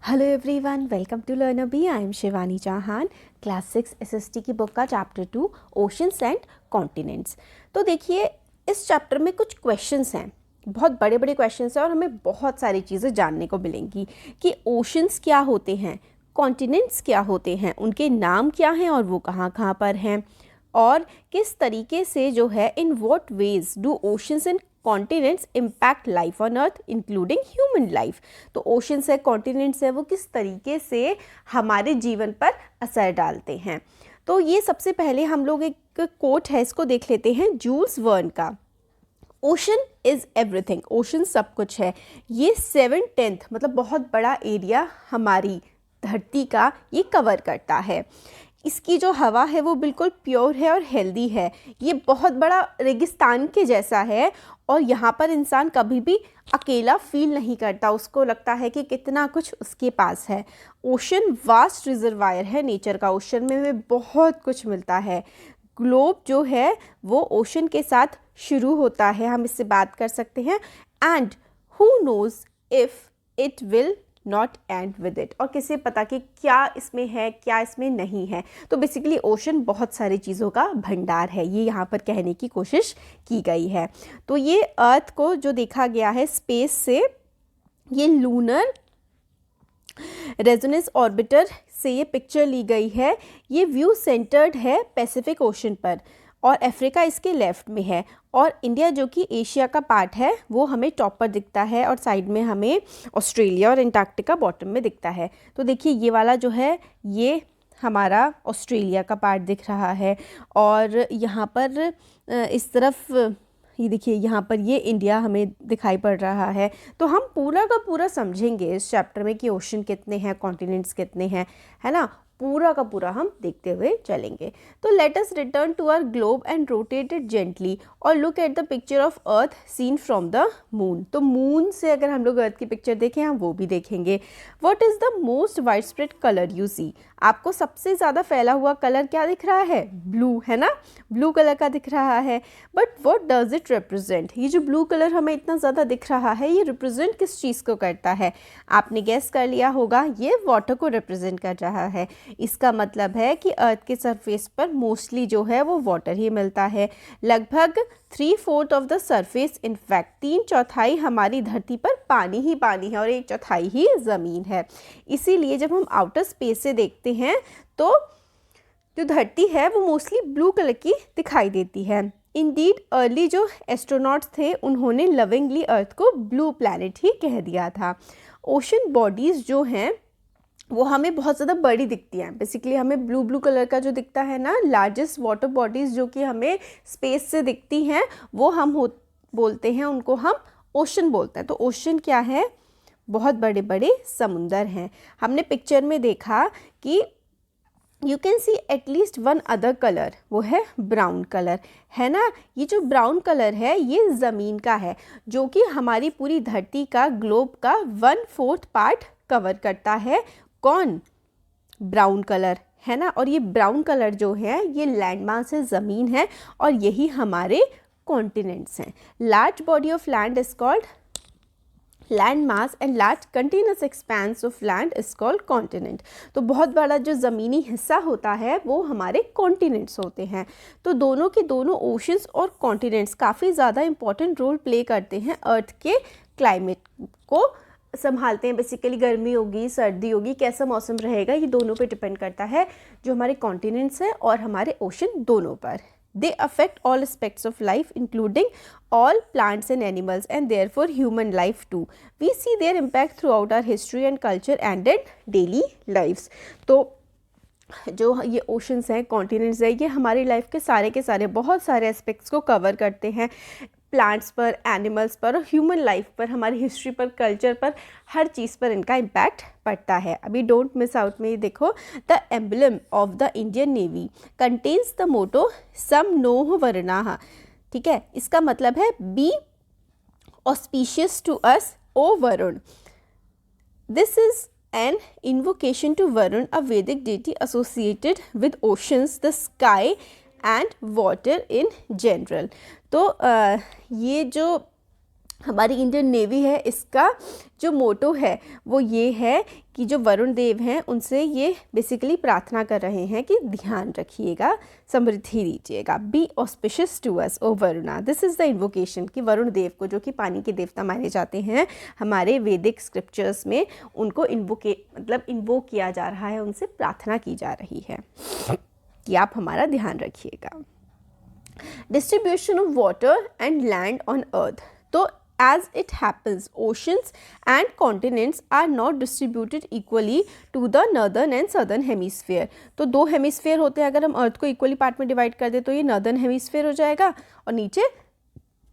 Hello everyone, welcome to learner B. I am Shivani Chauhan. Class 6 SST की book का chapter 2 oceans and continents. तो देखिए, इस चैप्टर में कुछ क्वेश्चंस हैं, बहुत बड़े बड़े क्वेश्चंस हैं और हमें बहुत सारी चीज़ें जानने को मिलेंगी कि ओशंस क्या होते हैं, कॉन्टिनेंट्स क्या होते हैं, उनके नाम क्या हैं और वो कहाँ कहाँ पर हैं, और किस तरीके से जो है in what ways do oceans and continents impact life on earth including human life. तो ओशंस है, कॉन्टिनेंट्स है, वो किस तरीके से हमारे जीवन पर असर डालते हैं। तो ये सबसे पहले हम लोग एक कोट है, इसको देख लेते हैं, जूल्स वर्न का। ओशन इज़ एवरीथिंग, ओशन सब कुछ है। ये 7/10 मतलब बहुत बड़ा एरिया हमारी धरती का ये कवर करता है। इसकी जो हवा है वो बिल्कुल प्योर है और हेल्दी है। ये बहुत बड़ा रेगिस्तान के जैसा है और यहाँ पर इंसान कभी भी अकेला फील नहीं करता, उसको लगता है कि कितना कुछ उसके पास है। ओशन वास्ट रिजर्वायर है नेचर का, ओशन में हमें बहुत कुछ मिलता है। ग्लोब जो है वो ओशन के साथ शुरू होता है, हम इससे बात कर सकते हैं। And who nose if it will not and with it, और किसे पता कि क्या इसमें है क्या इसमें नहीं है। तो बेसिकली ओशन बहुत सारी चीज़ों का भंडार है, ये यहाँ पर कहने की कोशिश की गई है। तो ये अर्थ को जो देखा गया है स्पेस से, ये लूनर रेजोनेंस ऑर्बिटर से ये पिक्चर ली गई है। ये व्यू सेंटर्ड है पैसिफिक ओशन पर और अफ्रीका इसके लेफ्ट में है, और इंडिया जो कि एशिया का पार्ट है वो हमें टॉप पर दिखता है, और साइड में हमें ऑस्ट्रेलिया और एंटार्क्टिका बॉटम में दिखता है। तो देखिए, ये वाला जो है ये हमारा ऑस्ट्रेलिया का पार्ट दिख रहा है, और यहाँ पर इस तरफ ये देखिए, यहाँ पर ये इंडिया हमें दिखाई पड़ रहा है। तो हम पूरा का पूरा समझेंगे इस चैप्टर में कि ओशन कितने हैं, कॉन्टिनेंट्स कितने हैं, है ना। पूरा का पूरा हम देखते हुए चलेंगे। तो let us return to our globe and rotate it gently और look at the picture of earth seen from the moon. तो मून से अगर हम लोग अर्थ की पिक्चर देखें, हम वो भी देखेंगे। What is the most widespread colour you see. आपको सबसे ज़्यादा फैला हुआ कलर क्या दिख रहा है? ब्लू, है ना, ब्लू कलर का दिख रहा है। But what does it represent. ये जो ब्लू कलर हमें इतना ज़्यादा दिख रहा है, ये रिप्रेजेंट किस चीज़ को करता है? आपने गेस कर लिया होगा, ये वाटर को रिप्रेजेंट कर रहा है। इसका मतलब है कि अर्थ के सरफेस पर मोस्टली जो है वो वाटर ही मिलता है। लगभग 3/4 ऑफ द सरफेस, इनफैक्ट 3/4 हमारी धरती पर पानी ही पानी है और 1/4 ही ज़मीन है। इसीलिए जब हम आउटर स्पेस से देखते हैं तो जो धरती है वो मोस्टली ब्लू कलर की दिखाई देती है। इंडीड अर्ली जो एस्ट्रोनॉट्स थे उन्होंने लविंगली अर्थ को ब्लू प्लैनेट ही कह दिया था। ओशन बॉडीज़ जो हैं वो हमें बहुत ज़्यादा बड़ी दिखती हैं। बेसिकली हमें ब्लू ब्लू कलर का जो दिखता है ना, लार्जेस्ट वाटर बॉडीज़ जो कि हमें स्पेस से दिखती हैं, वो हम बोलते हैं, उनको हम ओशन बोलते हैं। तो ओशन क्या है? बहुत बड़े बड़े समुंदर हैं। हमने पिक्चर में देखा कि you can see at least one other colour, वो है ब्राउन कलर, है ना। ये जो ब्राउन कलर है ये ज़मीन का है, जो कि हमारी पूरी धरती का, ग्लोब का 1/4 पार्ट कवर करता है। कौन? ब्राउन कलर, है ना। और ये ब्राउन कलर जो है ये लैंड मास है, ज़मीन है, और यही हमारे कॉन्टिनेंट्स हैं। Large body of land is called land mass and large continuous expense of land is called continent. तो बहुत बड़ा जो ज़मीनी हिस्सा होता है वो हमारे कॉन्टिनेंट्स होते हैं। तो दोनों के दोनों ओशंस और कॉन्टिनेंट्स काफ़ी ज़्यादा इंपॉर्टेंट रोल प्ले करते हैं, अर्थ के क्लाइमेट को संभालते हैं। बेसिकली गर्मी होगी, सर्दी होगी, कैसा मौसम रहेगा, ये दोनों पे डिपेंड करता है, जो हमारे कॉन्टिनेंट्स हैं और हमारे ओशन दोनों पर। They affect all aspects of life including all plants and animals and therefore human life too. We see their impact throughout our history and culture and in daily lives. तो जो ये oceans हैं, continents हैं, ये हमारी life के सारे बहुत सारे एस्पेक्ट्स को कवर करते हैं। प्लांट्स पर, एनिमल्स पर और ह्यूमन लाइफ पर, हमारी हिस्ट्री पर, कल्चर पर, हर चीज़ पर इनका इम्पैक्ट पड़ता है। अभी डोंट मिस आउट में देखो, the emblem of the Indian navy contains the motto सम नोह वर्णाः। ठीक है, इसका मतलब है be auspicious to us O Varuna. This is an invocation to Varun, a Vedic deity associated with oceans, the sky and water in general. तो ये जो हमारी इंडियन नेवी है, इसका जो मोटो है वो ये है कि जो वरुण देव हैं उनसे ये बेसिकली प्रार्थना कर रहे हैं कि ध्यान रखिएगा, समृद्धि दीजिएगा, be auspicious to us O Varuna. This is the invocation कि वरुण देव को, जो कि पानी के देवता माने जाते हैं हमारे वैदिक स्क्रिप्चर्स में, उनको इन्वोक किया जा रहा है, उनसे प्रार्थना की जा रही है कि आप हमारा ध्यान रखिएगा। Distribution of water and land on earth. तो as it happens, oceans and continents are not distributed equally to the northern and southern hemisphere। तो दो हेमिस्फेयर होते हैं, अगर हम अर्थ को इक्वली पार्ट में डिवाइड कर दे तो ये नॉर्दर्न हेमिस्फेयर हो जाएगा और नीचे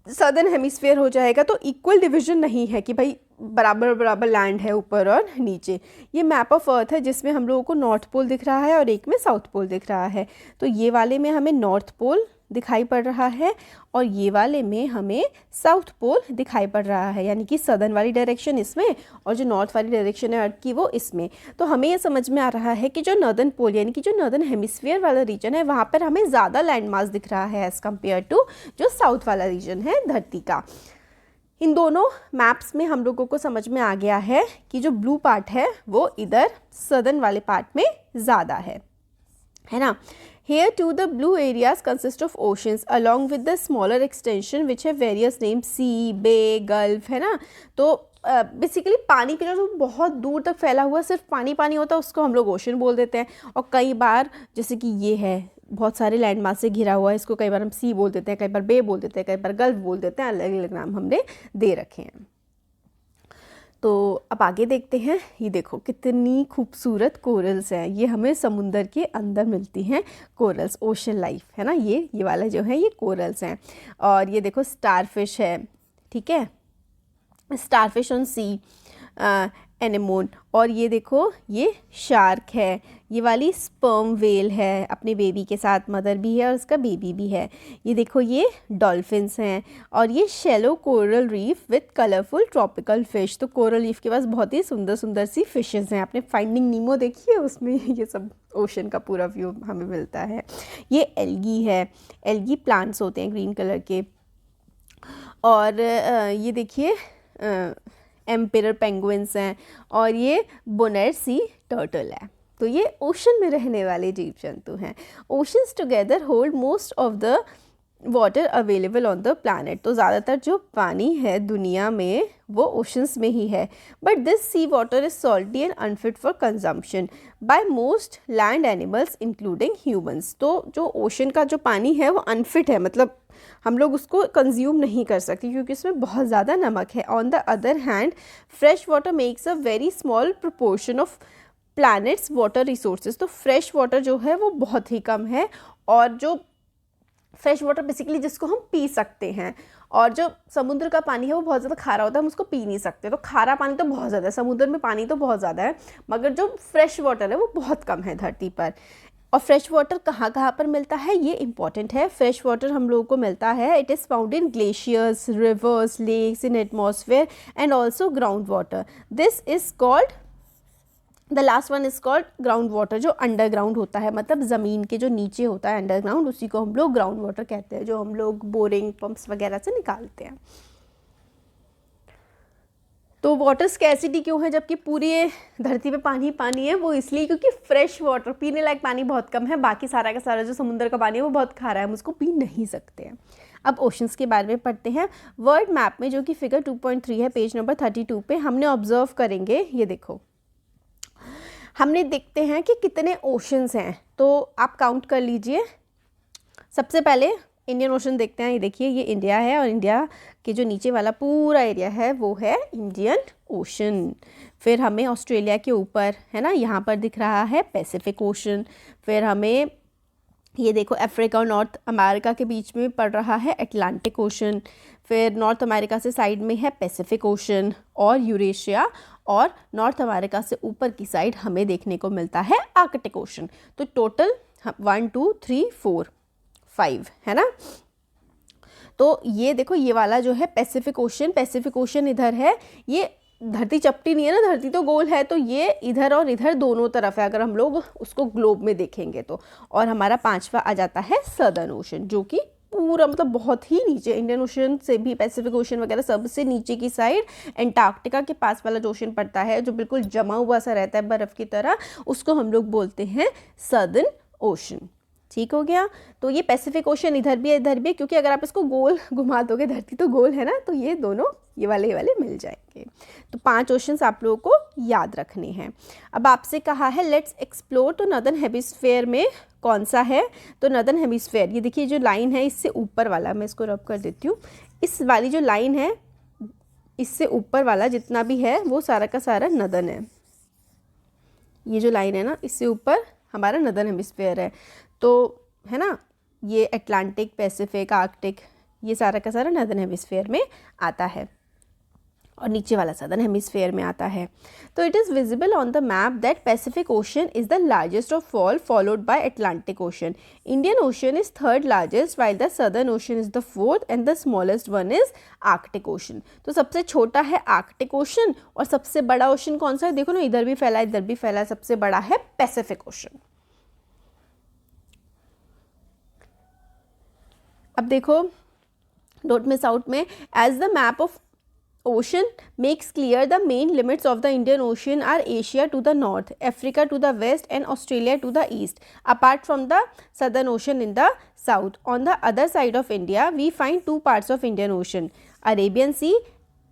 सदर्न हेमिस्फेयर हो जाएगा। तो इक्वल डिवीजन नहीं है कि भाई बराबर बराबर लैंड है ऊपर और नीचे। ये मैप ऑफ अर्थ है जिसमें हम लोगों को नॉर्थ पोल दिख रहा है और एक में साउथ पोल दिख रहा है। तो ये वाले में हमें नॉर्थ पोल दिखाई पड़ रहा है और ये वाले में हमें साउथ पोल दिखाई पड़ रहा है, यानी कि सदर्न वाली डायरेक्शन इसमें और जो नॉर्थ वाली डायरेक्शन है अर्थ की वो इसमें। तो हमें ये समझ में आ रहा है कि जो नॉर्दर्न पोल यानी कि जो नॉर्दर्न हेमिस्फीयर वाला रीजन है वहाँ पर हमें ज़्यादा लैंड मास दिख रहा है एज़ कम्पेयर टू जो साउथ वाला रीजन है धरती का। इन दोनों मैप्स में हम लोगों को समझ में आ गया है कि जो ब्लू पार्ट है वो इधर सदर्न वाले पार्ट में ज़्यादा है ना। Here too the blue areas consist of oceans along with the smaller extension which have various names, sea, bay, gulf, है ना। तो बेसिकली पानी का जो बहुत दूर तक फैला हुआ सिर्फ पानी पानी होता है उसको हम लोग ओशन बोल देते हैं। और कई बार जैसे कि ये है बहुत सारे लैंड मास से घिरा हुआ है, इसको कई बार हम सी बोल देते हैं, कई बार बे बोल देते हैं, कई बार गल्फ बोल देते हैं, अलग अलग नाम हमने दे रखे हैं। तो अब आगे देखते हैं। ये देखो कितनी खूबसूरत कोरल्स हैं, ये हमें समुंदर के अंदर मिलती हैं कोरल्स, ओशन लाइफ है ना। ये वाला जो है ये कोरल्स हैं। और ये देखो स्टारफिश है, ठीक है, स्टारफिश ऑन सी एनेमोन। और ये देखो ये शार्क है, ये वाली स्पर्म वेल है, अपने बेबी के साथ मदर भी है और उसका बेबी भी है। ये देखो ये डॉल्फिन्स हैं और ये shallow coral reef with colourful tropical fish. तो कोरल रीफ के पास बहुत ही सुंदर सुंदर सी फिशेस हैं। आपने फाइंडिंग नीमो देखी है, उसमें ये सब ओशन का पूरा व्यू हमें मिलता है। ये एल्गी है, एल्गी प्लांट्स होते हैं ग्रीन कलर के। और ये देखिए एम्पेरर पेंगुइन्स हैं और ये बोनेट सी टर्टल है। तो ये ओशन में रहने वाले जीव जंतु हैं। Oceans together hold most of the water available on the planet. तो ज़्यादातर जो पानी है दुनिया में वो ओशंस में ही है। But this sea water is salty and unfit for consumption by most land animals including humans. तो जो ओशन का जो पानी है वो अनफिट है, मतलब हम लोग उसको कंज्यूम नहीं कर सकते क्योंकि इसमें बहुत ज़्यादा नमक है। On the other hand fresh water makes a very small proportion of planets water resources. तो फ्रेश वाटर जो है वो बहुत ही कम है, और जो फ्रेश वाटर बेसिकली जिसको हम पी सकते हैं, और जो समुद्र का पानी है वो बहुत ज़्यादा खारा होता है, हम उसको पी नहीं सकते। तो खारा पानी तो बहुत ज़्यादा है, समुद्र में पानी तो बहुत ज़्यादा है, मगर जो फ्रेश वाटर है वो बहुत कम है धरती पर। और फ्रेश वाटर कहाँ कहाँ पर मिलता है ये इंपॉर्टेंट है। फ्रेश वाटर हम लोगों को मिलता है, it is found in glaciers, rivers, lakes, in atmosphere and also ground water. This is called, the last one is called ground water, जो अंडरग्राउंड होता है, मतलब ज़मीन के जो नीचे होता है अंडरग्राउंड, उसी को हम लोग ग्राउंड वाटर कहते हैं, जो हम लोग बोरिंग पंप्स वगैरह से निकालते हैं। तो वाटर स्कैर्सिटी क्यों है जबकि पूरी धरती पे पानी पानी है? वो इसलिए क्योंकि फ्रेश वाटर, पीने लायक पानी बहुत कम है, बाकी सारा का सारा जो समुद्र का पानी है वो बहुत खारा है, हम उसको पी नहीं सकते हैं। अब ओशंस के बारे में पढ़ते हैं। वर्ल्ड मैप में जो कि फिगर 2.3 है, पेज नंबर 32 पे हमने ऑब्जर्व करेंगे। ये देखो हमने देखते हैं कि कितने ओशंस हैं, तो आप काउंट कर लीजिए। सबसे पहले इंडियन ओशन देखते हैं। ये देखिए ये इंडिया है और इंडिया के जो नीचे वाला पूरा एरिया है वो है इंडियन ओशन। फिर हमें ऑस्ट्रेलिया के ऊपर है ना, यहाँ पर दिख रहा है पैसिफिक ओशन। फिर हमें ये देखो अफ्रीका और नॉर्थ अमेरिका के बीच में पड़ रहा है अटलांटिक ओशन। फिर नॉर्थ अमेरिका से साइड में है पैसिफिक ओशन और यूरेशिया, और नॉर्थ अमेरिका से ऊपर की साइड हमें देखने को मिलता है आर्कटिक ओशन। तो टोटल 1 2 3 4 5 है ना। तो ये देखो ये वाला जो है पैसिफिक ओशन, पैसिफिक ओशन इधर है। ये धरती चपटी नहीं है ना, धरती तो गोल है, तो ये इधर और इधर दोनों तरफ है अगर हम लोग उसको ग्लोब में देखेंगे तो। और हमारा 5वां आ जाता है सदर्न ओशन, जो कि पूरा मतलब बहुत ही नीचे, इंडियन ओशन से भी, पैसिफिक ओशन वगैरह सबसे नीचे की साइड एंटार्क्टिका के पास वाला जो ओशन पड़ता है, जो बिल्कुल जमा हुआ सा रहता है बर्फ़ की तरह, उसको हम लोग बोलते हैं सदर्न ओशन। ठीक हो गया। तो ये पैसिफिक ओशन इधर भी है इधर भी है, क्योंकि अगर आप इसको गोल घुमा दोगे, धरती तो गोल है ना, तो ये दोनों ये वाले मिल जाएंगे। तो 5 ओशंस आप लोगों को याद रखने हैं। अब आपसे कहा है लेट्स एक्सप्लोर, तो नॉर्दर्न हेमिस्फीयर में कौन सा है? तो नॉर्दर्न हेमिस्फीयर, ये देखिए जो लाइन है इससे ऊपर वाला, मैं इसको रब कर देती हूँ, इस वाली जो लाइन है इससे ऊपर वाला जितना भी है वो सारा का सारा नॉर्दर्न है। ये जो लाइन है ना, इससे ऊपर हमारा नॉर्दर्न हेमिस्फीयर है, तो है ना, ये अटलांटिक, पैसिफिक, आर्कटिक, ये सारा का सारा नॉर्दर्न हेमिस्फीयर में आता है, और नीचे वाला सदर्न हेमिस्फीयर में आता है। तो it is visible on the map that Pacific ocean is the largest of all, followed by Atlantic ocean. Indian ocean is third largest, while the southern ocean is the fourth, and the smallest one is Arctic ocean. तो सबसे छोटा है Arctic ocean, और सबसे बड़ा ocean कौन सा है? देखो ना, इधर भी फैला है इधर भी फैला है, सबसे बड़ा है पैसिफिक ओशन। अब देखो नोट में साउथ में, as the map of ocean makes clear, the main limits of the Indian Ocean are Asia to the north, Africa to the west, and Australia to the east, apart from the Southern Ocean in the south. On the other side of India, we find 2 parts of Indian Ocean, Arabian Sea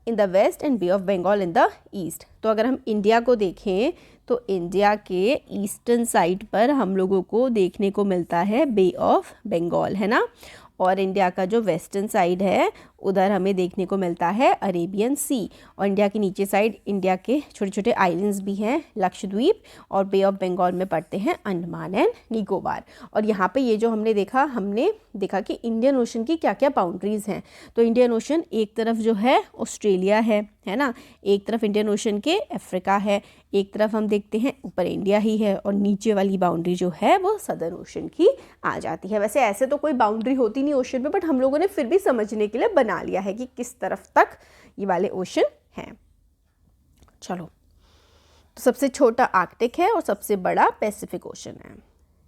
in the west and Bay of Bengal in the east. तो अगर हम India को देखें तो India के eastern side पर हम लोगों को देखने को मिलता है बे ऑफ बंगाल, है ना, और इंडिया का जो वेस्टर्न साइड है उधर हमें देखने को मिलता है अरेबियन सी, और इंडिया के नीचे साइड इंडिया के छोटे छोटे आइलैंड्स भी हैं, लक्षद्वीप, और बे ऑफ बंगाल में पड़ते हैं अंडमान एंड निकोबार। और यहाँ पे ये जो हमने देखा कि इंडियन ओशन की क्या क्या बाउंड्रीज़ हैं। तो इंडियन ओशन एक तरफ जो है ऑस्ट्रेलिया है ना, एक तरफ इंडियन ओशन के अफ्रीका है, एक तरफ हम देखते हैं ऊपर इंडिया ही है, और नीचे वाली बाउंड्री जो है वो सदर्न ओशन की आ जाती है। वैसे ऐसे तो कोई बाउंड्री होती नहीं ओशन में, बट हम लोगों ने फिर भी समझने के लिए बना लिया है कि किस तरफ तक ये वाले ओशन हैं। चलो, तो सबसे छोटा आर्कटिक है और सबसे बड़ा पैसिफिक ओशन है,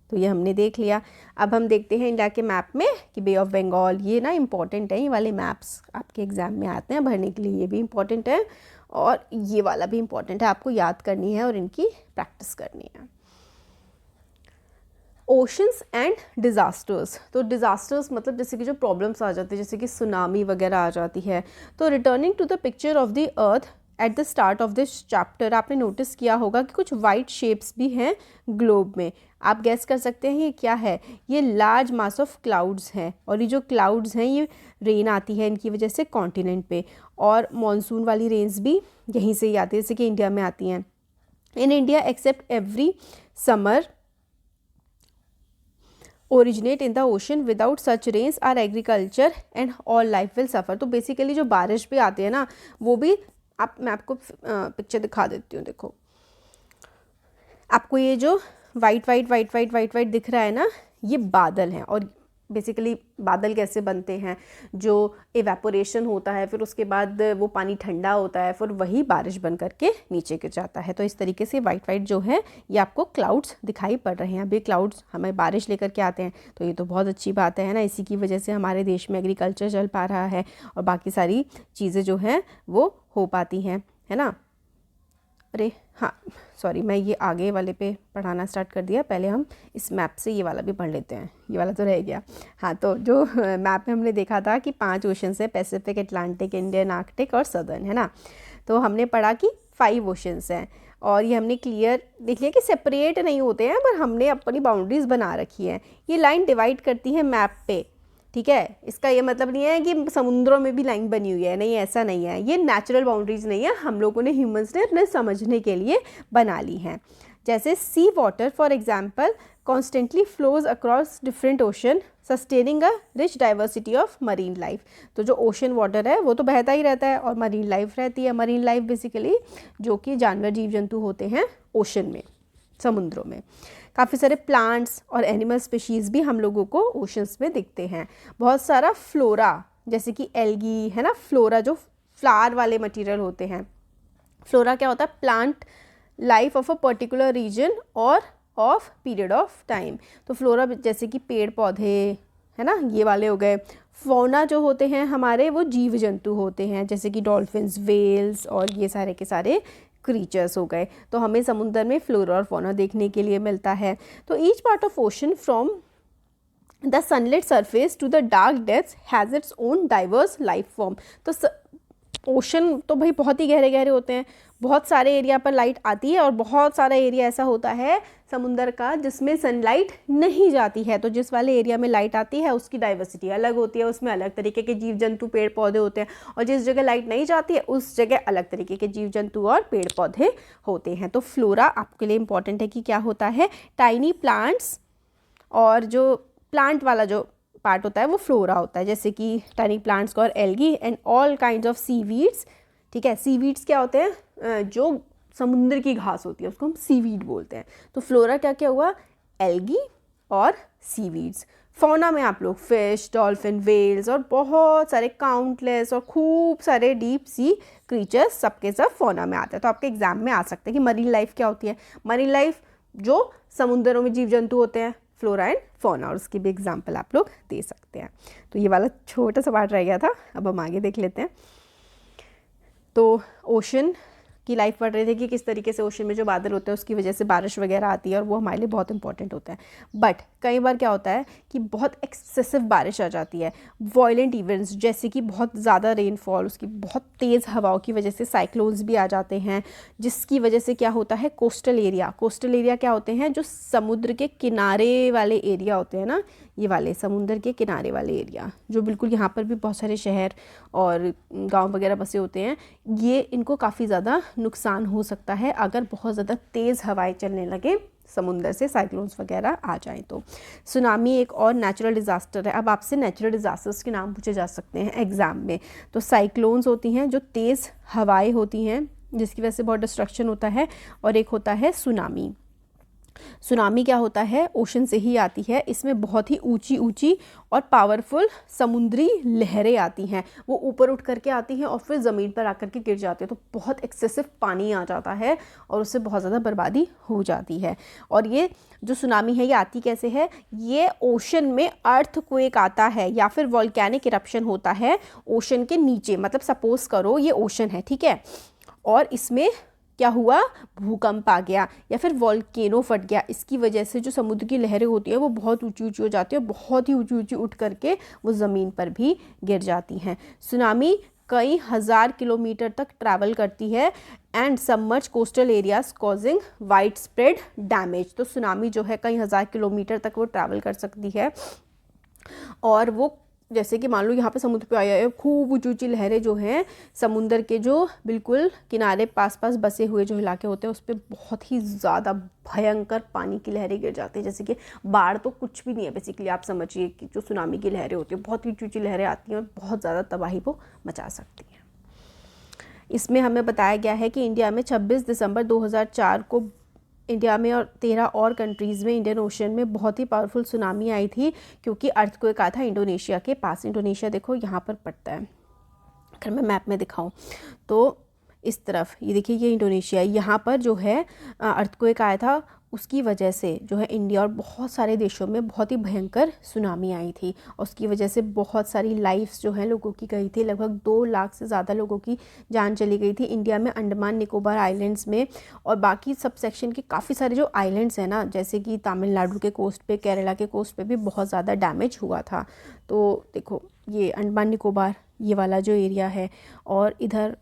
तो ये हमने देख लिया। अब हम देखते हैं इंडिया के मैप में कि बे ऑफ बंगाल, ये ना इम्पॉर्टेंट है, ये वाले मैप्स आपके एग्जाम में आते हैं भरने के लिए, ये भी इम्पॉर्टेंट है और ये वाला भी इम्पॉर्टेंट है, आपको याद करनी है और इनकी प्रैक्टिस करनी है। ओशंस एंड डिज़ास्टर्स, तो डिज़ास्टर्स मतलब जैसे कि जो प्रॉब्लम्स आ जाती है, जैसे कि सुनामी वगैरह आ जाती है। तो returning to the picture of the earth at the start of this chapter, आपने नोटिस किया होगा कि कुछ वाइट शेप्स भी हैं ग्लोब में। आप गैस कर सकते हैं ये क्या है? ये लार्ज मास ऑफ क्लाउड्स हैं, और ये जो क्लाउड्स हैं ये रेन आती है इनकी वजह से कॉन्टिनेंट पे, और मॉनसून वाली रेन्स भी यहीं से ही आती है, जैसे कि इंडिया में आती हैं। In India except every summer originate in the ocean, without such rains our agriculture and all life will suffer. तो बेसिकली जो बारिश भी आती है ना, वो भी मैं आपको पिक्चर दिखा देती हूँ। देखो, आपको ये जो वाइट दिख रहा है ना, ये बादल हैं। और बेसिकली बादल कैसे बनते हैं? जो इवेपोरेशन होता है, फिर उसके बाद वो पानी ठंडा होता है, फिर वही बारिश बन करके नीचे गिर जाता है। तो इस तरीके से वाइट जो है ये आपको क्लाउड्स दिखाई पड़ रहे हैं। अभी क्लाउड्स हमें बारिश लेकर के आते हैं, तो ये तो बहुत अच्छी बात है ना। इसी की वजह से हमारे देश में एग्रीकल्चर चल पा रहा है और बाकी सारी चीज़ें जो हैं वो हो पाती हैं, है ना। अरे हाँ, सॉरी, मैं ये आगे वाले पे पढ़ाना स्टार्ट कर दिया। पहले हम इस मैप से ये वाला भी पढ़ लेते हैं, ये वाला तो रह गया। हाँ, तो जो मैप में हमने देखा था कि 5 ओशन है, पैसिफिक, अटलांटिक, इंडियन, आर्कटिक और सदर्न, है ना। तो हमने पढ़ा कि 5 ओशंस हैं, और ये हमने क्लियर देख लिया कि सेपरेट नहीं होते हैं, पर हमने अपनी बाउंड्रीज़ बना रखी हैं। ये लाइन डिवाइड करती है मैप पे, ठीक है। इसका ये मतलब नहीं है कि समुद्रों में भी लाइन बनी हुई है, नहीं, ऐसा नहीं है। ये नेचुरल बाउंड्रीज नहीं है, हम लोगों ने, ह्यूमंस ने अपने समझने के लिए बना ली हैं। जैसे sea water for example constantly flows across different ocean, sustaining a rich diversity of marine life. तो जो ओशन वाटर है वो तो बहता ही रहता है और मरीन लाइफ रहती है। मरीन लाइफ बेसिकली जो कि जानवर, जीव जंतु होते हैं ओशन में, समुद्रों में। काफ़ी सारे प्लांट्स और एनिमल स्पीशीज़ भी हम लोगों को ओशंस में दिखते हैं। बहुत सारा फ्लोरा, जैसे कि एल्गी, है ना। फ्लोरा जो फ्लावर वाले मटेरियल होते हैं। फ्लोरा क्या होता है? Plant life of a particular region और ऑफ पीरियड ऑफ टाइम। तो फ्लोरा जैसे कि पेड़ पौधे, है ना, ये वाले हो गए। फौना जो होते हैं हमारे वो जीव जंतु होते हैं, जैसे कि डॉल्फिन्स, वेल्स और ये सारे के सारे क्रीचर्स हो गए। तो हमें समुद्र में फ्लोरा और फौना देखने के लिए मिलता है। तो each part of ocean from the sunlit surface to the dark depths has its own diverse life form. तो ओशन तो भाई बहुत ही गहरे गहरे होते हैं, बहुत सारे एरिया पर लाइट आती है और बहुत सारा एरिया ऐसा होता है समुंदर का जिसमें सनलाइट नहीं जाती है। तो जिस वाले एरिया में लाइट आती है उसकी डाइवर्सिटी अलग होती है, उसमें अलग तरीके के जीव जंतु पेड़ पौधे होते हैं, और जिस जगह लाइट नहीं जाती है उस जगह अलग तरीके के जीव जंतु और पेड़ पौधे होते हैं। तो फ्लोरा आपके लिए इंपॉर्टेंट है कि क्या होता है, टाइनी प्लांट्स, और जो प्लांट वाला जो पार्ट होता है वो फ्लोरा होता है, जैसे कि टाइनी प्लांट्स और algae and all kinds of seaweeds. ठीक है, सीवीड्स क्या होते हैं, जो समुद्र की घास होती है उसको हम सीवीड बोलते हैं। तो फ्लोरा क्या क्या हुआ, एल्गी और सीवीड्स। फौना में आप लोग फिश, डॉल्फिन, वेल्स और बहुत सारे काउंटलेस और खूब सारे डीप सी क्रीचर्स सबके सब फौना में आते हैं। तो आपके एग्जाम में आ सकते हैं कि मरीन लाइफ क्या होती है। मरीन लाइफ जो समुद्रों में जीव जंतु होते हैं, फ्लोरा एंड फौना, और उसकी भी एग्जाम्पल आप लोग दे सकते हैं। तो ये वाला छोटा सा पार्ट रह गया था, अब हम आगे देख लेते हैं। तो ओशन की लाइफ पढ़ रहे थे कि किस तरीके से ओशन में जो बादल होते हैं उसकी वजह से बारिश वगैरह आती है और वो हमारे लिए बहुत इंपॉर्टेंट होता है। बट कई बार क्या होता है कि बहुत एक्सेसिव बारिश आ जाती है, वॉयलेंट इवेंट्स जैसे कि बहुत ज़्यादा रेनफॉल, उसकी बहुत तेज़ हवाओं की वजह से साइक्लोन्स भी आ जाते हैं, जिसकी वजह से क्या होता है, कोस्टल एरिया क्या होते हैं, जो समुद्र के किनारे वाले एरिया होते हैं ना, ये वाले समुद्र के किनारे वाले एरिया, जो बिल्कुल यहाँ पर भी बहुत सारे शहर और गांव वगैरह बसे होते हैं, ये इनको काफ़ी ज़्यादा नुकसान हो सकता है अगर बहुत ज़्यादा तेज़ हवाएं चलने लगे, समुंदर से साइक्लोन्स वगैरह आ जाएं। तो सुनामी एक और नेचुरल डिज़ास्टर है। अब आपसे नेचुरल डिज़ास्टर्स के नाम पूछे जा सकते हैं एग्ज़ाम में। तो साइक्लोन्स होती हैं जो तेज़ हवाएं होती हैं जिसकी वजह से बहुत डिस्ट्रक्शन होता है, और एक होता है सुनामी। सुनामी क्या होता है, ओशन से ही आती है। इसमें बहुत ही ऊंची ऊंची और पावरफुल समुद्री लहरें आती हैं, वो ऊपर उठ करके आती हैं और फिर ज़मीन पर आकर के गिर जाती है। तो बहुत एक्सेसिव पानी आ जाता है और उससे बहुत ज़्यादा बर्बादी हो जाती है। और ये जो सुनामी है ये आती कैसे है, ये ओशन में अर्थक्वेक आता है या फिर वॉल्केनिक इरप्शन होता है ओशन के नीचे। मतलब सपोज करो ये ओशन है, ठीक है, और इसमें क्या हुआ, भूकंप आ गया या फिर वॉल्केनो फट गया। इसकी वजह से जो समुद्र की लहरें होती हैं वो बहुत ऊंची ऊंची हो जाती है और बहुत ही ऊंची ऊंची उठ करके वो ज़मीन पर भी गिर जाती हैं। सुनामी कई हज़ार किलोमीटर तक ट्रैवल करती है and submerge coastal areas causing wide spread damage. तो सुनामी जो है कई हज़ार किलोमीटर तक वो ट्रैवल कर सकती है, और वो जैसे कि मान लो यहाँ पे समुद्र पे आया है, खूब ऊंची ऊंची लहरें जो हैं समुद्र के जो बिल्कुल किनारे पास पास बसे हुए जो इलाके होते हैं उस पर बहुत ही ज़्यादा भयंकर पानी की लहरें गिर जाती है। जैसे कि बाढ़ तो कुछ भी नहीं है बेसिकली, आप समझिए कि जो सुनामी की लहरें होती हैं बहुत ऊंची ऊंची लहरें आती हैं और बहुत ज़्यादा तबाही वो मचा सकती हैं। इसमें हमें बताया गया है कि इंडिया में 26 दिसंबर 2004 को इंडिया में और 13 और कंट्रीज़ में इंडियन ओशन में बहुत ही पावरफुल सुनामी आई थी, क्योंकि अर्थक्वेक आया था इंडोनेशिया के पास। इंडोनेशिया देखो यहाँ पर पड़ता है, अगर मैं मैप में दिखाऊं तो इस तरफ ये देखिए, ये इंडोनेशिया, यहाँ पर जो है अर्थक्वेक आया था, उसकी वजह से जो है इंडिया और बहुत सारे देशों में बहुत ही भयंकर सुनामी आई थी और उसकी वजह से बहुत सारी लाइफ्स जो हैं लोगों की गई थी। लगभग 2 लाख से ज़्यादा लोगों की जान चली गई थी इंडिया में, अंडमान निकोबार आइलैंड्स में, और बाकी सब सेक्शन के काफ़ी सारे जो आइलैंड्स हैं ना, जैसे कि तमिलनाडु के कोस्ट पे, केरला के कोस्ट पे भी बहुत ज़्यादा डैमेज हुआ था। तो देखो ये अंडमान निकोबार ये वाला जो एरिया है, और इधर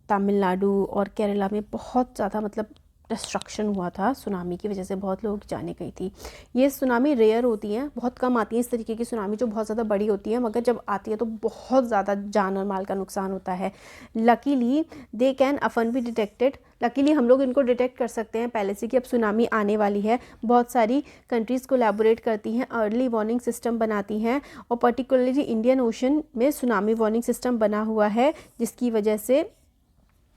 तमिलनाडु और केरला में बहुत ज़्यादा मतलब डिस्ट्रक्शन हुआ था सुनामी की वजह से, बहुत लोगों की जाने गई थी। ये सुनामी रेयर होती हैं, बहुत कम आती हैं इस तरीके की सुनामी जो बहुत ज़्यादा बड़ी होती है, मगर जब आती है तो बहुत ज़्यादा जान और माल का नुकसान होता है। Luckily they can often be detected, luckily हम लोग इनको डिटेक्ट कर सकते हैं पहले से कि अब सुनामी आने वाली है। बहुत सारी कंट्रीज़ कोलैबोरेट करती हैं, अर्ली वार्निंग सिस्टम बनाती हैं, और पर्टिकुलरली इंडियन ओशन में सुनामी वार्निंग सिस्टम बना हुआ है, जिसकी वजह से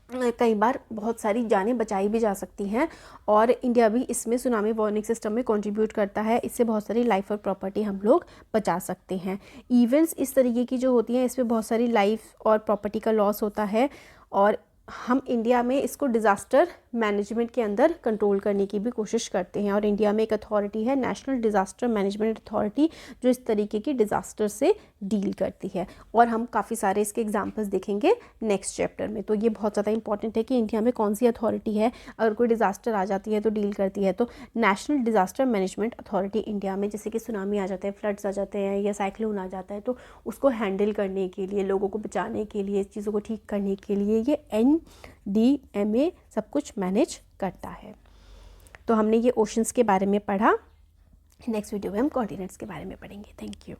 कई बार बहुत सारी जानें बचाई भी जा सकती हैं, और इंडिया भी इसमें सुनामी वार्निंग सिस्टम में कंट्रीब्यूट करता है। इससे बहुत सारी लाइफ और प्रॉपर्टी हम लोग बचा सकते हैं। इवेंट्स इस तरीके की जो होती हैं इसमें बहुत सारी लाइफ और प्रॉपर्टी का लॉस होता है, और हम इंडिया में इसको डिज़ास्टर मैनेजमेंट के अंदर कंट्रोल करने की भी कोशिश करते हैं, और इंडिया में एक अथॉरिटी है नेशनल डिज़ास्टर मैनेजमेंट अथॉरिटी जो इस तरीके की डिज़ास्टर से डील करती है, और हम काफ़ी सारे इसके एग्जांपल्स देखेंगे नेक्स्ट चैप्टर में। तो ये बहुत ज़्यादा इंपॉर्टेंट है कि इंडिया में कौन सी अथॉरिटी है, अगर कोई डिज़ास्टर आ जाती है तो डील करती है। तो national disaster management authority India में, जैसे कि सुनामी आ जाते हैं, फ्लड्स आ जाते हैं या साइक्लोन आ जाता है, तो उसको हैंडल करने के लिए, लोगों को बचाने के लिए, इस चीज़ों को ठीक करने के लिए ये NDMA सब कुछ मैनेज करता है। तो हमने ये ओशंस के बारे में पढ़ा। नेक्स्ट वीडियो में हम कॉन्टिनेंट्स के बारे में पढ़ेंगे। Thank you.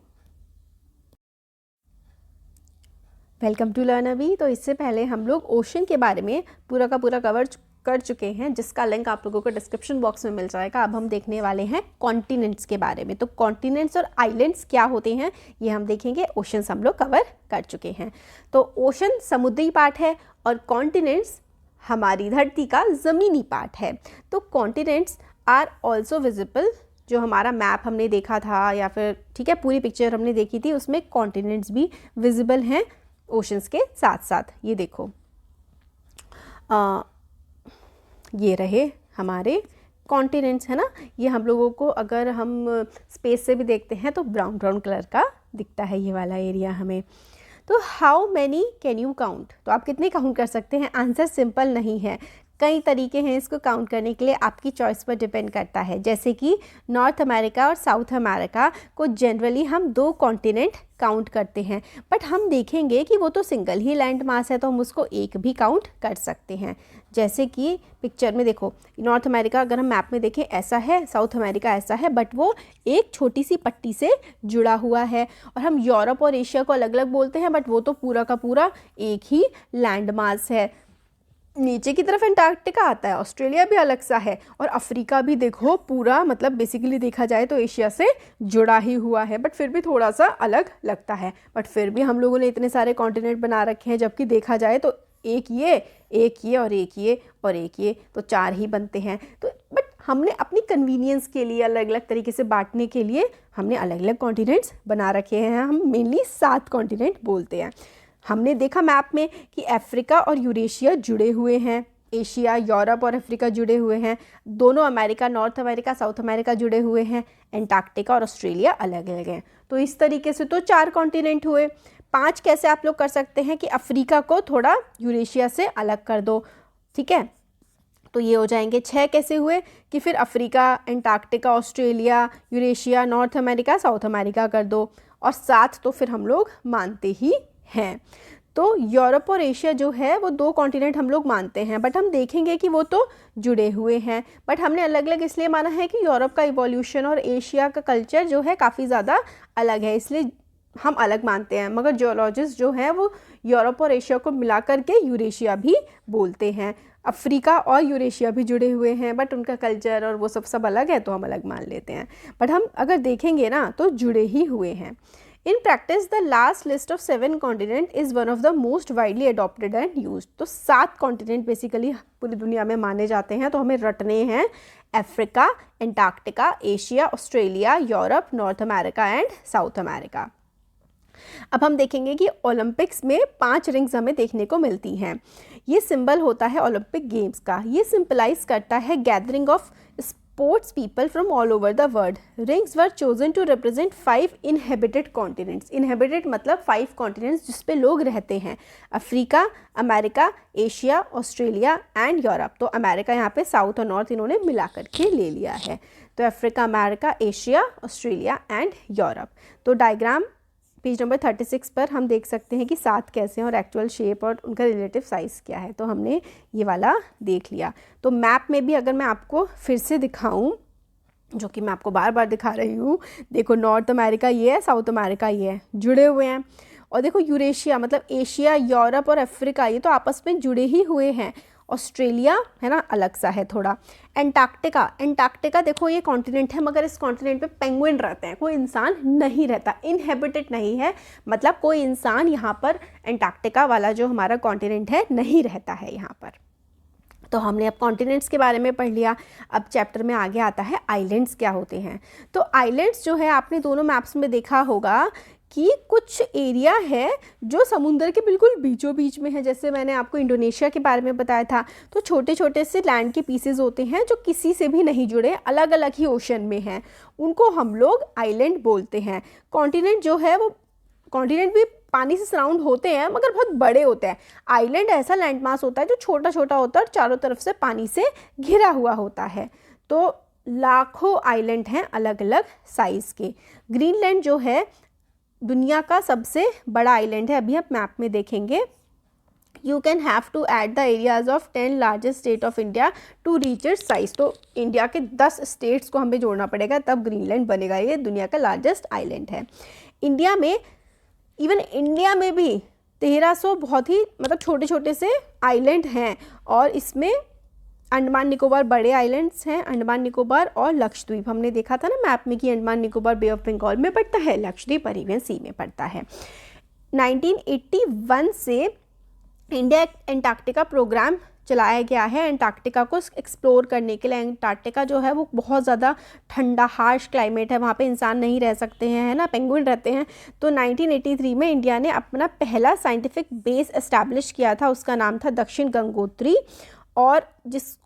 Welcome to learn अभी। तो इससे पहले हम लोग ओशन के बारे में पूरा का पूरा कवर कर चुके हैं, जिसका लिंक आप लोगों को डिस्क्रिप्शन बॉक्स में मिल जाएगा। अब हम देखने वाले हैं कॉन्टिनेंट्स के बारे में। तो कॉन्टिनेंट्स और आइलैंड्स क्या होते हैं ये हम देखेंगे। ओशंस हम लोग कवर कर चुके हैं। तो ओशन समुद्री पार्ट है और कॉन्टिनेंट्स हमारी धरती का ज़मीनी पार्ट है। तो कॉन्टिनेंट्स आर ऑल्सो विजिबल। जो हमारा मैप हमने देखा था, या फिर ठीक है पूरी पिक्चर हमने देखी थी, उसमें कॉन्टिनेंट्स भी विजिबल हैं ओशंस के साथ साथ। ये देखो, ये रहे हमारे कॉन्टिनेंट्स, है ना। ये हम लोगों को अगर हम स्पेस से भी देखते हैं तो ब्राउन ब्राउन कलर का दिखता है ये वाला एरिया हमें। तो how many can you count, तो आप कितने काउंट कर सकते हैं। आंसर सिंपल नहीं है, कई तरीके हैं इसको काउंट करने के लिए, आपकी चॉइस पर डिपेंड करता है। जैसे कि नॉर्थ अमेरिका और साउथ अमेरिका को जनरली हम 2 कॉन्टिनेंट काउंट करते हैं, बट हम देखेंगे कि वो तो सिंगल ही लैंड मास है, तो हम उसको एक भी काउंट कर सकते हैं। जैसे कि पिक्चर में देखो, नॉर्थ अमेरिका अगर हम मैप में देखें ऐसा है, साउथ अमेरिका ऐसा है, बट वो एक छोटी सी पट्टी से जुड़ा हुआ है। और हम यूरोप और एशिया को अलग अलग बोलते हैं, बट वो तो पूरा का पूरा एक ही लैंड मास है। नीचे की तरफ अंटार्कटिका आता है, ऑस्ट्रेलिया भी अलग सा है, और अफ्रीका भी देखो पूरा, मतलब बेसिकली देखा जाए तो एशिया से जुड़ा ही हुआ है, बट फिर भी थोड़ा सा अलग लगता है। बट फिर भी हम लोगों ने इतने सारे कॉन्टिनेंट बना रखे हैं, जबकि देखा जाए तो एक ये और एक ये और एक ये, तो 4 ही बनते हैं। तो बट हमने अपनी कन्वीनियंस के लिए, अलग अलग तरीके से बांटने के लिए हमने अलग अलग कॉन्टिनेंट्स बना रखे हैं। हम मेनली 7 कॉन्टिनेंट बोलते हैं। हमने देखा मैप में कि अफ्रीका और यूरेशिया जुड़े हुए हैं, एशिया, यूरोप और अफ्रीका जुड़े हुए हैं, दोनों America, north America, south America जुड़े हुए हैं, एंटार्क्टिका और ऑस्ट्रेलिया अलग अलग हैं। तो इस तरीके से तो 4 कॉन्टिनेंट हुए। 5 कैसे आप लोग कर सकते हैं कि अफ्रीका को थोड़ा यूरेशिया से अलग कर दो, ठीक है, तो ये हो जाएंगे 6 कैसे हुए कि फिर Africa, Antarctica, Australia, Eurasia, north America, south America कर दो, और 7 तो फिर हम लोग मानते ही हैं। तो यूरोप और एशिया जो है वो 2 कॉन्टिनेंट हम लोग मानते हैं, बट हम देखेंगे कि वो तो जुड़े हुए हैं, बट हमने अलग अलग इसलिए माना है कि यूरोप का इवोल्यूशन और एशिया का कल्चर जो है काफ़ी ज़्यादा अलग है, इसलिए हम अलग मानते हैं। मगर जियोलॉजिस्ट जो हैं वो यूरोप और एशिया को मिला करके यूरेशिया भी बोलते हैं। अफ्रीका और यूरेशिया भी जुड़े हुए हैं, बट उनका कल्चर और वो सब अलग है, तो हम अलग मान लेते हैं, बट हम अगर देखेंगे ना तो जुड़े ही हुए हैं। In practice, the last list of 7 continent is one of the most widely adopted and used. तो 7 कॉन्टिनेंट बेसिकली पूरी दुनिया में माने जाते हैं, तो हमें रटने हैं Africa, Antarctica, Asia, Australia, Europe, north America and south America. अब हम देखेंगे कि ओलंपिक्स में 5 रिंग्स हमें देखने को मिलती हैं। ये सिंबल होता है ओलंपिक गेम्स का। ये सिंपलाइज करता है gathering of sports people from all over the world. Rings were chosen to represent 5 inhabited continents. Inhabited मतलब 5 continents जिस पे लोग रहते हैं, Africa, America, Asia, Australia and Europe. तो अमेरिका यहाँ पे साउथ और नॉर्थ इन्होंने मिला करके ले लिया है। तो Africa, America, Asia, Australia and Europe. तो डायग्राम पेज नंबर 36 पर हम देख सकते हैं कि 7 कैसे हैं और एक्चुअल शेप और उनका रिलेटिव साइज़ क्या है। तो हमने ये वाला देख लिया। तो मैप में भी अगर मैं आपको फिर से दिखाऊं, जो कि मैं आपको बार बार दिखा रही हूँ, देखो नॉर्थ अमेरिका ये है, साउथ अमेरिका ये है, जुड़े हुए हैं। और देखो यूरेशिया मतलब एशिया, यूरोप और अफ्रीका, ये तो आपस में जुड़े ही हुए हैं। ऑस्ट्रेलिया है ना अलग सा है थोड़ा। एंटार्क्टिका देखो ये कॉन्टिनेंट है, मगर इस कॉन्टिनेंट पे पेंगुइन रहते हैं, कोई इंसान नहीं रहता, इनहेबिटेड नहीं है, मतलब कोई इंसान यहाँ पर एंटार्क्टिका वाला जो हमारा कॉन्टिनेंट है नहीं रहता है यहाँ पर। तो हमने अब कॉन्टिनेंट्स के बारे में पढ़ लिया। अब चैप्टर में आगे आता है आइलैंड्स क्या होते हैं। तो आइलैंड्स जो है आपने दोनों मैप्स में देखा होगा कि कुछ एरिया है जो समुंदर के बिल्कुल बीचों बीच में है। जैसे मैंने आपको इंडोनेशिया के बारे में बताया था, तो छोटे छोटे से लैंड के पीसेस होते हैं जो किसी से भी नहीं जुड़े, अलग अलग ही ओशन में हैं, उनको हम लोग आइलैंड बोलते हैं। कॉन्टिनेंट जो है वो, कॉन्टिनेंट भी पानी से सराउंड होते हैं मगर बहुत बड़े होते हैं। आइलैंड ऐसा लैंड मास होता है जो छोटा छोटा होता है और चारों तरफ से पानी से घिरा हुआ होता है। तो लाखों आइलैंड हैं अलग अलग साइज़ के। ग्रीनलैंड जो है दुनिया का सबसे बड़ा आइलैंड है, अभी आप मैप में देखेंगे। You can have to add the areas of 10 largest state of India to reach its size. तो इंडिया के 10 स्टेट्स को हमें जोड़ना पड़ेगा तब ग्रीनलैंड बनेगा। ये दुनिया का लार्जेस्ट आइलैंड है। इंडिया में, इवन इंडिया में भी 1300 बहुत ही मतलब छोटे छोटे से आइलैंड हैं, और इसमें अंडमान निकोबार बड़े आइलैंड्स हैं, अंडमान निकोबार और लक्षद्वीप। हमने देखा था ना मैप में कि अंडमान निकोबार बे ऑफ बंगाल में पड़ता है, लक्षद्वीप अरेबियन सी में पड़ता है। 1981 से इंडिया एंटार्क्टिका प्रोग्राम चलाया गया है अंटार्कटिका को एक्सप्लोर करने के लिए। अंटार्कटिका जो है वो बहुत ज़्यादा ठंडा हार्श क्लाइमेट है, वहाँ पे इंसान नहीं रह सकते हैं, है ना, पेंगुइन रहते हैं। तो 1983 में इंडिया ने अपना पहला साइंटिफिक बेस एस्टैब्लिश किया था, उसका नाम था दक्षिण गंगोत्री, और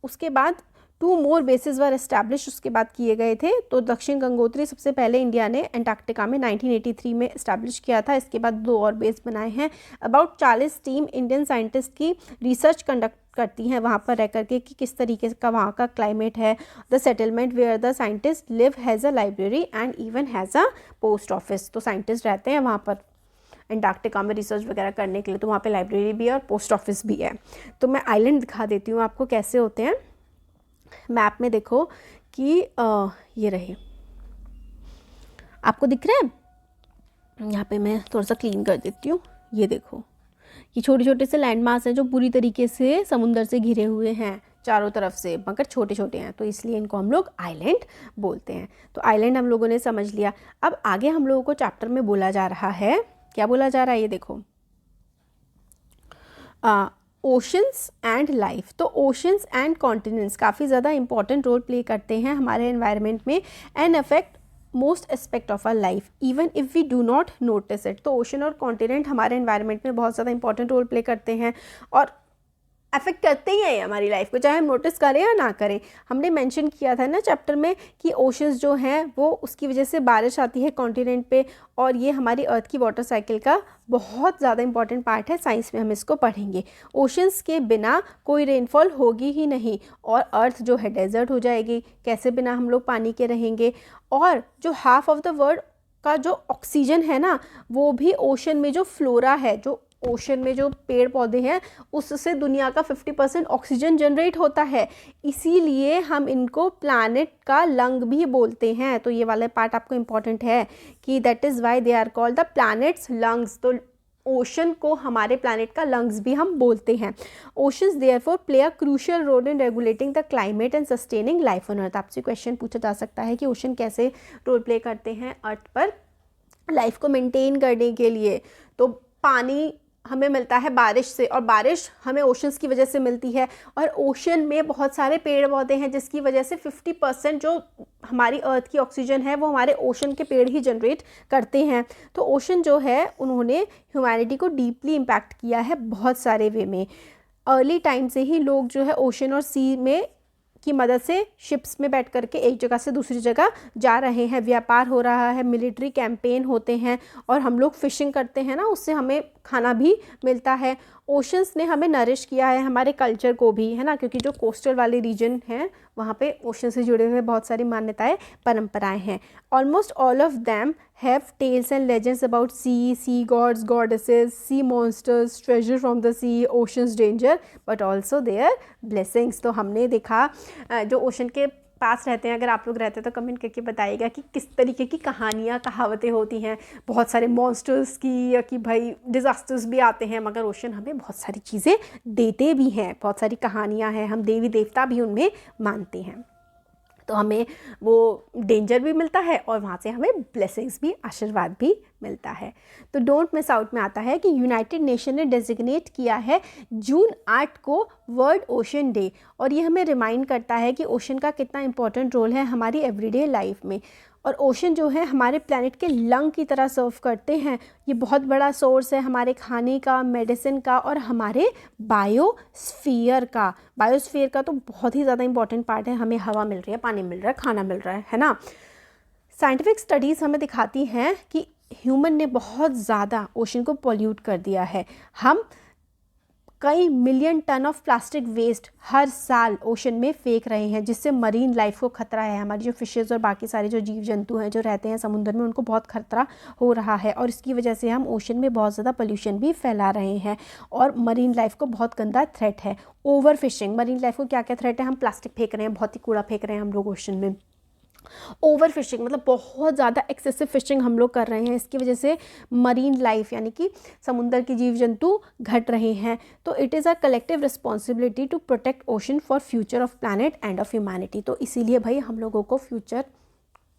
उसके बाद 2 मोर बेसिस वर एस्टैब्लिश उसके बाद किए गए थे। तो दक्षिण गंगोत्री सबसे पहले इंडिया ने अंटार्कटिका में 1983 में एस्टैब्लिश किया था। इसके बाद 2 और बेस बनाए हैं। अबाउट 40 टीम इंडियन साइंटिस्ट की रिसर्च कंडक्ट करती हैं वहाँ पर रह करके कि किस तरीके का वहाँ का क्लाइमेट है। The settlement where the scientist live has a library and even has a post office. तो साइंटिस्ट रहते हैं वहाँ पर अंटार्कटिका में रिसर्च वगैरह करने के लिए, तो वहाँ पे लाइब्रेरी भी है और पोस्ट ऑफिस भी है। तो मैं आइलैंड दिखा देती हूँ आपको कैसे होते हैं। मैप में देखो कि ये रहे, आपको दिख रहा है? यहाँ पे मैं थोड़ा सा क्लीन कर देती हूँ। ये देखो, ये छोटे छोटे से लैंड मास हैं जो पूरी तरीके से समुंदर से घिरे हुए हैं चारों तरफ से, मगर छोटे छोटे हैं, तो इसलिए इनको हम लोग आइलैंड बोलते हैं। तो आइलैंड हम लोगों ने समझ लिया। अब आगे हम लोगों को चैप्टर में बोला जा रहा है, क्या बोला जा रहा है, ये देखो, ओशंस एंड लाइफ। तो ओशंस एंड कॉन्टिनेंट्स काफ़ी ज़्यादा इंपॉर्टेंट रोल प्ले करते हैं हमारे एनवायरनमेंट में and affect most aspect of our life even if we do not notice it. तो ओशन और कॉन्टिनेंट हमारे एनवायरनमेंट में बहुत ज़्यादा इंपॉर्टेंट रोल प्ले करते हैं और अफेक्ट करते ही हैं हमारी लाइफ को, चाहे हम नोटिस करें या ना करें। हमने मेंशन किया था ना चैप्टर में कि ओशंस जो हैं वो उसकी वजह से बारिश आती है कॉन्टिनेंट पे, और ये हमारी अर्थ की वाटर साइकिल का बहुत ज़्यादा इंपॉर्टेंट पार्ट है। साइंस में हम इसको पढ़ेंगे। ओशंस के बिना कोई रेनफॉल होगी ही नहीं और अर्थ जो है डेजर्ट हो जाएगी। कैसे बिना हम लोग पानी के रहेंगे? और जो हाफ ऑफ द वर्ल्ड का जो ऑक्सीजन है ना, वो भी ओशन में जो फ्लोरा है, जो ओशन में जो पेड़ पौधे हैं, उससे दुनिया का 50% ऑक्सीजन जनरेट होता है। इसीलिए हम इनको प्लैनेट का लंग भी बोलते हैं। तो ये वाला पार्ट आपको इम्पॉर्टेंट है कि that is why they are called the planet's lungs. तो ओशन को हमारे प्लैनेट का लंग्स भी हम बोलते हैं। Oceans therefore play a crucial role in regulating the climate and sustaining life on earth. आपसे क्वेश्चन पूछा जा सकता है कि ओशन कैसे रोल प्ले करते हैं अर्थ पर लाइफ को मेंटेन करने के लिए। तो पानी हमें मिलता है बारिश से, और बारिश हमें ओशंस की वजह से मिलती है, और ओशन में बहुत सारे पेड़ पौधे हैं जिसकी वजह से 50% जो हमारी अर्थ की ऑक्सीजन है वो हमारे ओशन के पेड़ ही जनरेट करते हैं। तो ओशन जो है उन्होंने ह्यूमैनिटी को डीपली इम्पैक्ट किया है बहुत सारे वे में। अर्ली टाइम से ही लोग जो है ओशन और सी में की मदद से शिप्स में बैठ करके एक जगह से दूसरी जगह जा रहे हैं, व्यापार हो रहा है, मिलिट्री कैंपेन होते हैं, और हम लोग फिशिंग करते हैं ना, उससे हमें खाना भी मिलता है। ओशंस ने हमें नरिश किया है, हमारे कल्चर को भी, है ना, क्योंकि जो कोस्टल वाले रीजन हैं वहाँ पे ओशन से जुड़े हुए बहुत सारी मान्यताएं परंपराएं हैं। Almost all of them have tales and legends about sea gods, goddesses, sea monsters, treasure from the sea, oceans danger but also their blessings. तो हमने देखा जो ओशन के पास रहते हैं, अगर आप लोग रहते हैं तो कमेंट करके बताइएगा कि किस तरीके की कहानियाँ कहावतें होती हैं, बहुत सारे मॉन्स्टर्स की, या कि भाई डिज़ास्टर्स भी आते हैं, मगर ओशन हमें बहुत सारी चीज़ें देते भी हैं, बहुत सारी कहानियाँ हैं, हम देवी देवता भी उनमें मानते हैं। तो हमें वो डेंजर भी मिलता है और वहाँ से हमें ब्लेसिंग्स भी, आशीर्वाद भी मिलता है। तो डोंट मिस आउट में आता है कि यूनाइटेड नेशन ने डेजिग्नेट किया है जून 8 को वर्ल्ड ओशन डे, और ये हमें रिमाइंड करता है कि ओशन का कितना इंपॉर्टेंट रोल है हमारी एवरीडे लाइफ में। और ओशन जो है हमारे प्लैनेट के लंग की तरह सर्व करते हैं। ये बहुत बड़ा सोर्स है हमारे खाने का, मेडिसिन का और हमारे बायोस्फीयर का। बायोस्फीयर का तो बहुत ही ज़्यादा इंपॉर्टेंट पार्ट है, हमें हवा मिल रही है, पानी मिल रहा है, खाना मिल रहा है ना। साइंटिफिक स्टडीज़ हमें दिखाती हैं कि ह्यूमन ने बहुत ज़्यादा ओशन को पॉल्यूट कर दिया है। हम कई million ton of plastic waste हर साल ओशन में फेंक रहे हैं, जिससे मरीन लाइफ को खतरा है। हमारी जो फिशेज़ और बाकी सारे जो जीव जंतु हैं जो रहते हैं समुद्र में, उनको बहुत खतरा हो रहा है, और इसकी वजह से हम ओशन में बहुत ज़्यादा पोल्यूशन भी फैला रहे हैं, और मरीन लाइफ को बहुत गंदा थ्रेट है। ओवर फिशिंग, मरीन लाइफ को क्या क्या थ्रेट है, हम प्लास्टिक फेंक रहे हैं, बहुत ही कूड़ा फेंक रहे हैं हम लोग ओशन में। ओवर फिशिंग मतलब बहुत ज़्यादा एक्सेसिव फिशिंग हम लोग कर रहे हैं, इसकी वजह से मरीन लाइफ यानी कि समुद्र के जीव जंतु घट रहे हैं। तो it is a collective responsibility to protect ocean for future of planet and of humanity. तो इसीलिए भाई हम लोगों को फ्यूचर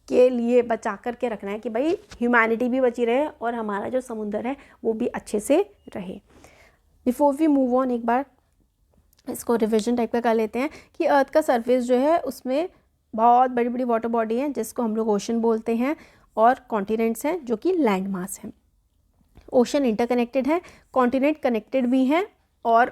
के लिए बचा करके रखना है कि भाई ह्यूमैनिटी भी बची रहे और हमारा जो समुद्र है वो भी अच्छे से रहे। बिफोर वी मूव ऑन, एक बार इसको रिविजन टाइप का कर लेते हैं कि अर्थ का सरफेस जो है उसमें बहुत बड़ी बड़ी वाटर बॉडी हैं जिसको हम लोग ओशन बोलते हैं, और कॉन्टिनेंट्स हैं जो कि लैंड मास हैं। ओशन इंटरकनेक्टेड है, कॉन्टिनेंट कनेक्टेड भी हैं और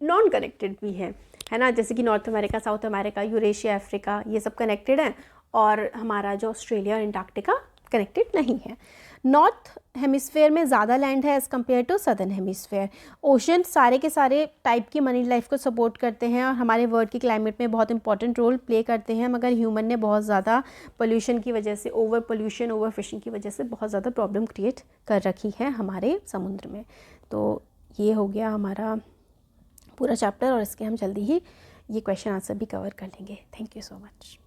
नॉन कनेक्टेड भी हैं, है ना। जैसे कि north America, south America, Eurasia, Africa, ये सब कनेक्टेड हैं, और हमारा जो ऑस्ट्रेलिया और अंटार्कटिका कनेक्टेड नहीं है। नॉर्थ हेमिस्फेयर में ज़्यादा लैंड है as compare to southern hemisphere. Ocean सारे के सारे टाइप की मरीन लाइफ को सपोर्ट करते हैं और हमारे वर्ल्ड की क्लाइमेट में बहुत इंपॉर्टेंट रोल प्ले करते हैं, मगर ह्यूमन ने बहुत ज़्यादा पोल्यूशन की वजह से, ओवर पोल्यूशन, ओवर फिशिंग की वजह से बहुत ज़्यादा प्रॉब्लम क्रिएट कर रखी है हमारे समुद्र में। तो ये हो गया हमारा पूरा चैप्टर, और इसके हम जल्दी ही ये क्वेश्चन आंसर भी कवर कर लेंगे। Thank you so much.